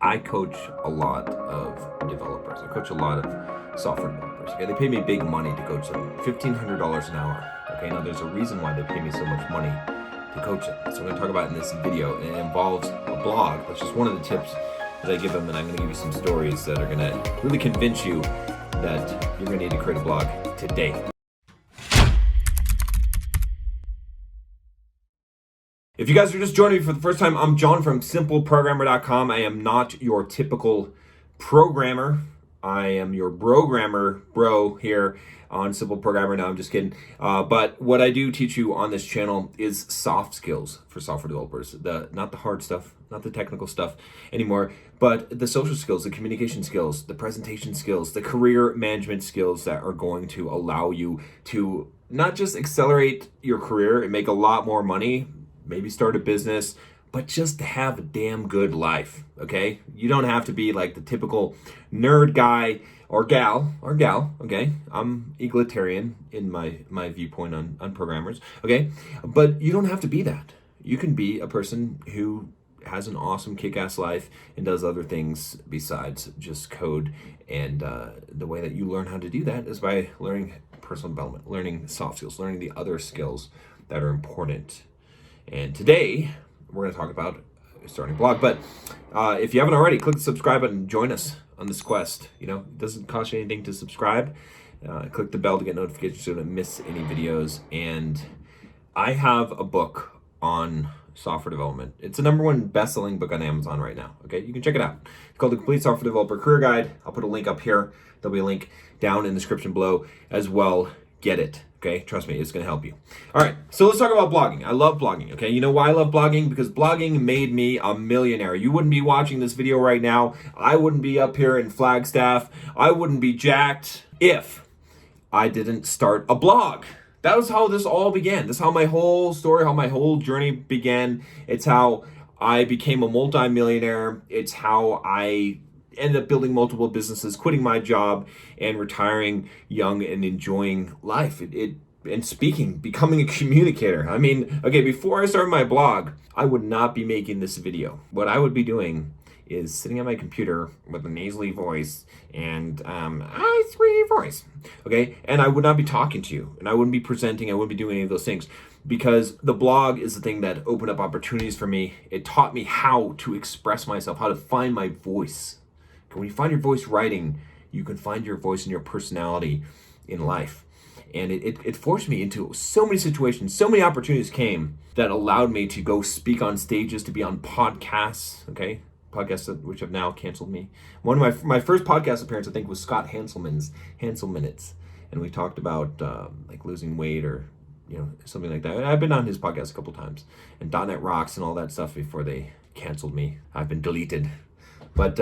I coach a lot of developers. I coach a lot of software developers. Okay, they pay me big money to coach them, $1,500 an hour. Okay, now there's a reason why they pay me so much money to coach them. So I'm going to talk about in this video, and it involves a blog. That's just one of the tips that I give them, and I'm going to give you some stories that are going to really convince you that you're going to need to create a blog today. If you guys are just joining me for the first time, I'm John from simpleprogrammer.com. I am not your typical programmer. I am your programmer bro here on Simple Programmer. No, I'm just kidding. But what I do teach you on this channel is soft skills for software developers. Not the hard stuff, not the technical stuff anymore, but the social skills, the communication skills, the presentation skills, the career management skills that are going to allow you to not just accelerate your career and make a lot more money, maybe start a business, but just have a damn good life, okay? You don't have to be like the typical nerd guy or gal, okay? I'm egalitarian in my viewpoint on programmers, okay? But you don't have to be that. You can be a person who has an awesome kick-ass life and does other things besides just code. And the way that you learn how to do that is by learning personal development, learning soft skills, learning the other skills that are important. And today, we're going to talk about starting a blog. But if you haven't already, click the subscribe button and join us on this quest. You know, it doesn't cost you anything to subscribe. Click the bell to get notifications so you don't miss any videos. And I have a book on software development. It's the #1 best-selling book on Amazon right now. Okay, you can check it out. It's called The Complete Software Developer Career Guide. I'll put a link up here. There'll be a link down in the description below as well. Get it. Okay, trust me, it's going to help you. All right, so let's talk about blogging. I love blogging, okay? You know why I love blogging? Because blogging made me a millionaire. You wouldn't be watching this video right now. I wouldn't be up here in Flagstaff. I wouldn't be jacked if I didn't start a blog. That was how this all began. This is how my whole story, how my whole journey began. It's how I became a multi-millionaire. It's how I ended up building multiple businesses, quitting my job, and retiring young and enjoying life. And speaking, becoming a communicator. I mean, okay, before I started my blog, I would not be making this video. What I would be doing is sitting at my computer with a nasally voice and voice, okay? And I would not be talking to you, and I wouldn't be presenting, I wouldn't be doing any of those things, because the blog is the thing that opened up opportunities for me. It taught me how to express myself, how to find my voice. When you find your voice writing, you can find your voice and your personality in life. And it forced me into so many situations, so many opportunities came that allowed me to go speak on stages, to be on podcasts, okay? Podcasts which have now canceled me. One of my first podcast appearance, I think, was Scott Hanselman's Hansel Minutes. And we talked about like losing weight or, you know, something like that. And I've been on his podcast a couple times. And .NET Rocks and all that stuff before they canceled me. I've been deleted. But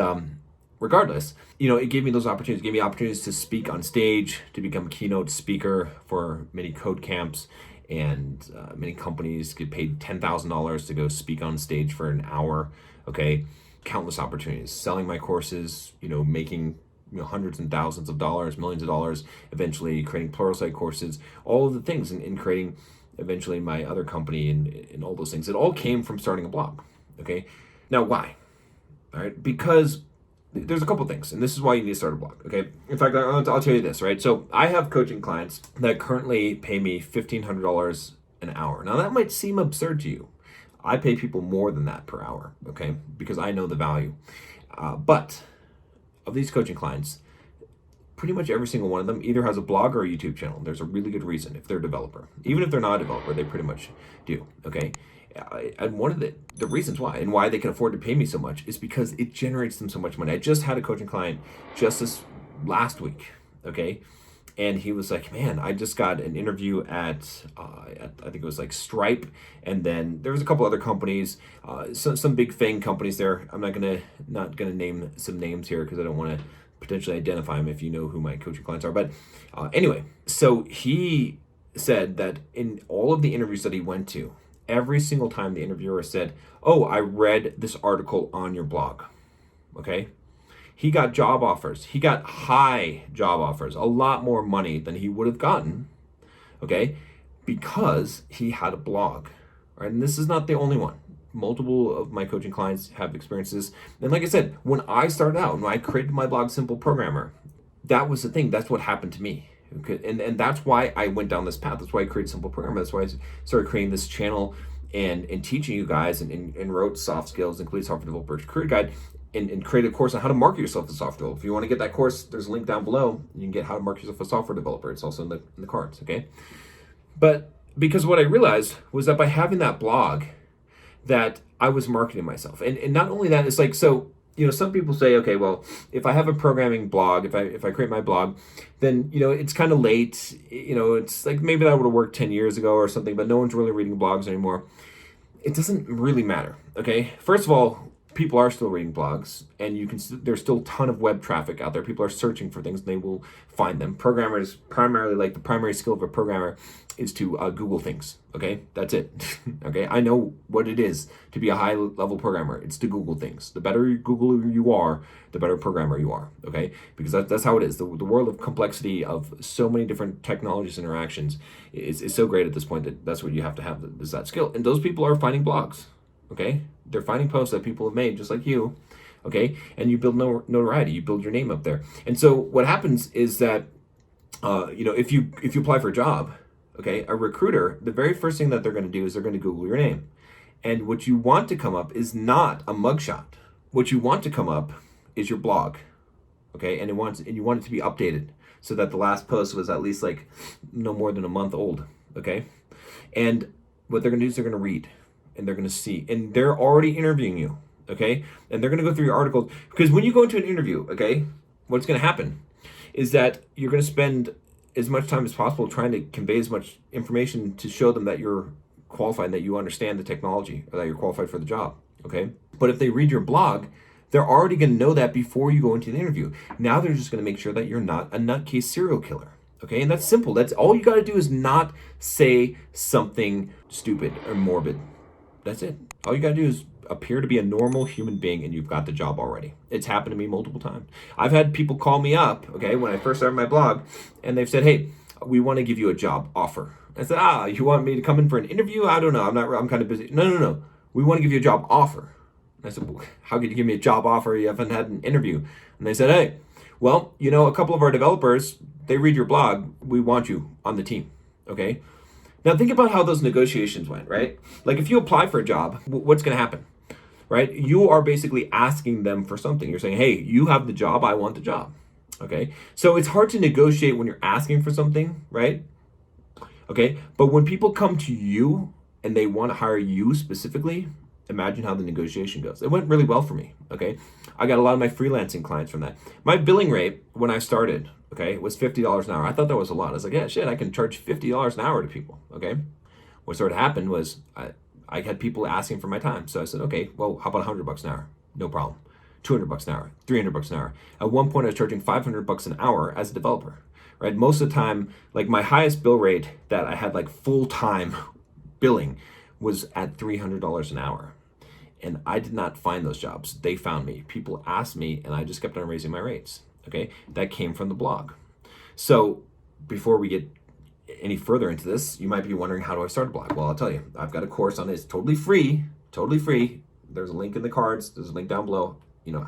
regardless, you know, it gave me those opportunities. It gave me opportunities to speak on stage, to become a keynote speaker for many code camps, and many companies get paid $10,000 to go speak on stage for an hour. Okay, countless opportunities. Selling my courses, you know, making hundreds and thousands of dollars, millions of dollars. Eventually, creating Pluralsight courses, all of the things, and creating eventually my other company and all those things. It all came from starting a blog. Okay, now why? All right, because there's a couple things, and this is why you need to start a blog, okay? In fact, I'll tell you this, right? So I have coaching clients that currently pay me $1,500 an hour. Now, that might seem absurd to you. I pay people more than that per hour, okay? Because I know the value. But of these coaching clients, pretty much every single one of them either has a blog or a YouTube channel. There's a really good reason if they're a developer. Even if they're not a developer, they pretty much do, okay? And one of the reasons why, and why they can afford to pay me so much, is because it generates them so much money. I just had a coaching client just this last week, okay? And he was like, man, I just got an interview at I think it was like Stripe, and then there was a couple other companies, some big FANG companies there. I'm not gonna name some names here because I don't want to potentially identify them if you know who my coaching clients are. But anyway, so he said that in all of the interviews that he went to, every single time the interviewer said, oh, I read this article on your blog, okay? He got job offers. He got high job offers, a lot more money than he would have gotten, okay, because he had a blog, right? And this is not the only one. multiple of my coaching clients have experiences. And like I said, when I started out, when I created my blog, Simple Programmer, that was the thing. That's what happened to me. Okay? And that's why I went down this path. That's why I created Simple Programmer. That's why I started creating this channel and teaching you guys and wrote Soft Skills, including Software Developer's Career Guide, and create a course on how to market yourself as a software developer. If you want to get that course, there's a link down below. You can get how to market yourself as a software developer. It's also in the cards, okay? But because what I realized was that by having that blog, that I was marketing myself. And not only that, it's like, so, some people say, okay, well, if I have a programming blog, if I create my blog, then, it's kind of late. It's like maybe that would have worked 10 years ago or something, but no one's really reading blogs anymore. It doesn't really matter, okay? First of all, people are still reading blogs, and there's still a ton of web traffic out there. People are searching for things, and they will find them. Programmers, primarily, like the primary skill of a programmer is to Google things, okay? That's it, okay? I know what it is to be a high-level programmer. It's to Google things. The better Googler you are, the better programmer you are, okay? Because that's how it is. The world of complexity of so many different technologies interactions is so great at this point that that's what you have to have, is that skill. And those people are finding blogs, okay? They're finding posts that people have made just like you, okay? And you build notoriety, you build your name up there. And so what happens is that, if you apply for a job, okay, a recruiter, the very first thing that they're going to do is they're going to Google your name. And what you want to come up is not a mugshot. What you want to come up is your blog, okay? And you want it to be updated so that the last post was at least like no more than a month old, okay? And what they're going to do is they're going to read. And they're going to see, and they're already interviewing you, okay? And they're going to go through your articles, because when you go into an interview, okay, what's going to happen is that you're going to spend as much time as possible trying to convey as much information to show them that you're qualified, that you understand the technology, or that you're qualified for the job, okay? But if they read your blog, they're already going to know that before you go into the interview. Now they're just going to make sure that you're not a nutcase serial killer, okay? And that's simple. That's all you got to do, is not say something stupid or morbid. That's it. All you got to do is appear to be a normal human being, and you've got the job already. It's happened to me multiple times. I've had people call me up, okay, when I first started my blog, and they've said, hey, we want to give you a job offer. I said, you want me to come in for an interview? I don't know. I'm kind of busy. No. We want to give you a job offer. And I said, well, how could you give me a job offer? You haven't had an interview. And they said, hey, well, a couple of our developers, they read your blog. We want you on the team, okay? Now think about how those negotiations went, right? Like if you apply for a job, what's going to happen, right? You are basically asking them for something. You're saying, hey, you have the job, I want the job, okay? So it's hard to negotiate when you're asking for something, right? Okay, but when people come to you and they want to hire you specifically, imagine how the negotiation goes. It went really well for me, okay? I got a lot of my freelancing clients from that. My billing rate when I started, okay, was $50 an hour. I thought that was a lot. I was like, yeah, shit, I can charge $50 an hour to people, okay? What started to happen was I had people asking for my time. So I said, okay, well, how about $100 an hour? No problem. $200 an hour, $300 an hour. At one point, I was charging $500 an hour as a developer, right? Most of the time, like my highest bill rate that I had like full-time billing was at $300 an hour. And I did not find those jobs. They found me. People asked me, and I just kept on raising my rates, okay? That came from the blog. So before we get any further into this, you might be wondering, how do I start a blog? Well, I'll tell you. I've got a course on it. It's totally free, totally free. There's a link in the cards. There's a link down below,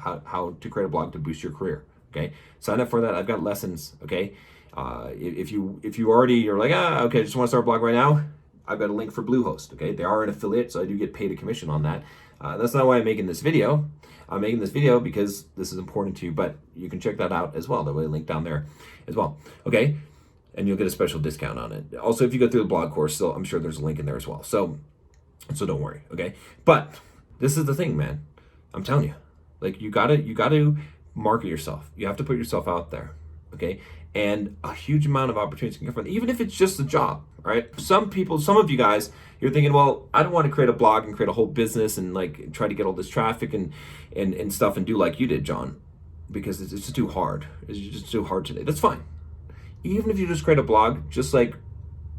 how to create a blog to boost your career, okay? Sign up for that. I've got lessons, okay? If you already, you're like, okay, I just want to start a blog right now, I've got a link for Bluehost, okay? They are an affiliate, so I do get paid a commission on that. That's not why I'm making this video. I'm making this video because this is important to you, but you can check that out as well. There'll be a link down there as well, okay? And you'll get a special discount on it. Also, if you go through the blog course, I'm sure there's a link in there as well. So don't worry, okay? But this is the thing, man. I'm telling you, like you gotta market yourself. You have to put yourself out there, okay? And a huge amount of opportunities can come from it, even if it's just a job, right? Some of you guys, you're thinking, well, I don't want to create a blog and create a whole business and like try to get all this traffic and stuff and do like you did, John, because it's just too hard. It's just too hard today. That's fine. Even if you just create a blog, just like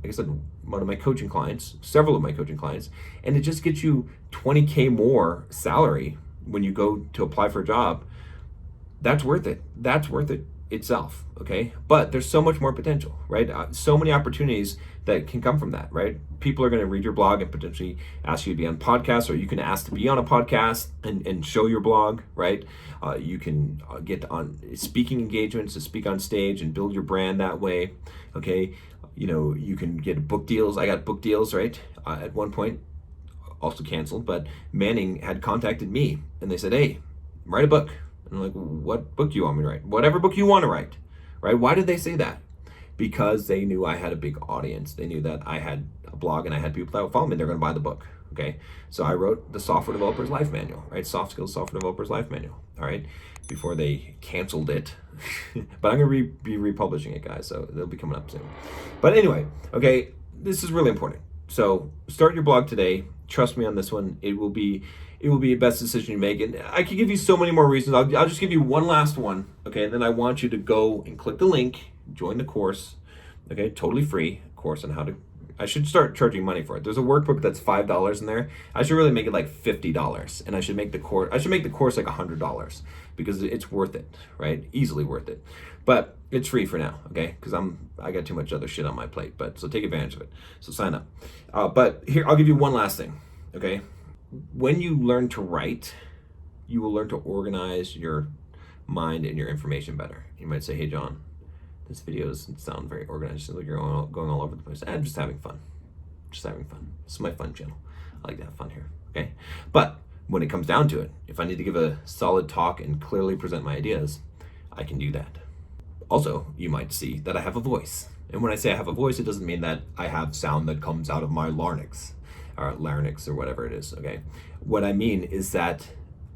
I said, one of my coaching clients, several of my coaching clients, and it just gets you 20K more salary when you go to apply for a job, that's worth it. That's worth it. itself, okay? But there's so much more potential, right? So many opportunities that can come from that, right? People are going to read your blog and potentially ask you to be on podcasts, or you can ask to be on a podcast and show your blog, right? You can get on speaking engagements to speak on stage and build your brand that way, okay? You can get book deals. I got book deals, right? At one point, also canceled, but Manning had contacted me and they said, hey, write a book. And I'm like, what book do you want me to write? Whatever book you want to write, right? Why did they say that? Because they knew I had a big audience. They knew that I had a blog and I had people that would follow me. They're going to buy the book, okay? So I wrote the Software Developer's Life Manual, right? Soft Skills Software Developer's Life Manual, all right? Before they canceled it. But I'm going to be republishing it, guys, so they'll be coming up soon. But anyway, okay, this is really important. So start your blog today. Trust me on this one. It will be the best decision you make. And I could give you so many more reasons. I'll just give you one last one, okay? And then I want you to go and click the link, join the course, okay? Totally free course on how to. I should start charging money for it. There's a workbook that's $5 in there. I should really make it like $50, and I should make the course. I should make the course like $100 because it's worth it, right? Easily worth it. But it's free for now, okay? Because I got too much other shit on my plate. But so take advantage of it. So sign up. But here, I'll give you one last thing, okay? When you learn to write, you will learn to organize your mind and your information better. You might say, hey, John, this video doesn't sound very organized. Like you're going all over the place. I'm just having fun. Just having fun. This is my fun channel. I like to have fun here, okay? But when it comes down to it, if I need to give a solid talk and clearly present my ideas, I can do that. Also, you might see that I have a voice. And when I say I have a voice, it doesn't mean that I have sound that comes out of my larynx or whatever it is, okay? What I mean is that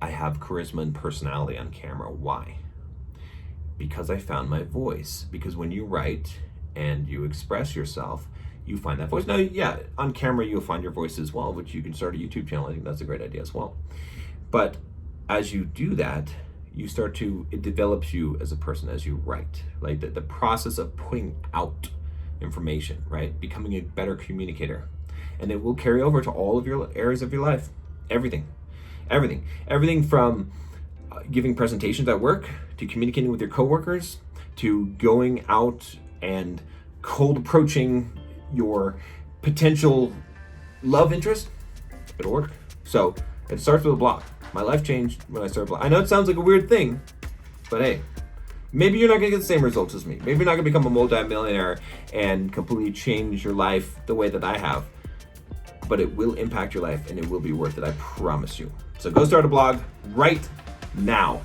I have charisma and personality on camera. Why? Because I found my voice. Because when you write and you express yourself, you find that voice. Now, yeah, on camera you'll find your voice as well, which you can start a YouTube channel. I think that's a great idea as well. But as you do that, it develops you as a person as you write. Like the process of putting out information, right? Becoming a better communicator. And it will carry over to all of your areas of your life. Everything from giving presentations at work, to communicating with your coworkers, to going out and cold approaching your potential love interest. It'll work. So it starts with a blog. My life changed when I started blog. I know it sounds like a weird thing, but hey, maybe you're not gonna get the same results as me. Maybe you're not gonna become a multi-millionaire and completely change your life the way that I have. But it will impact your life and it will be worth it, I promise you. So go start a blog right now.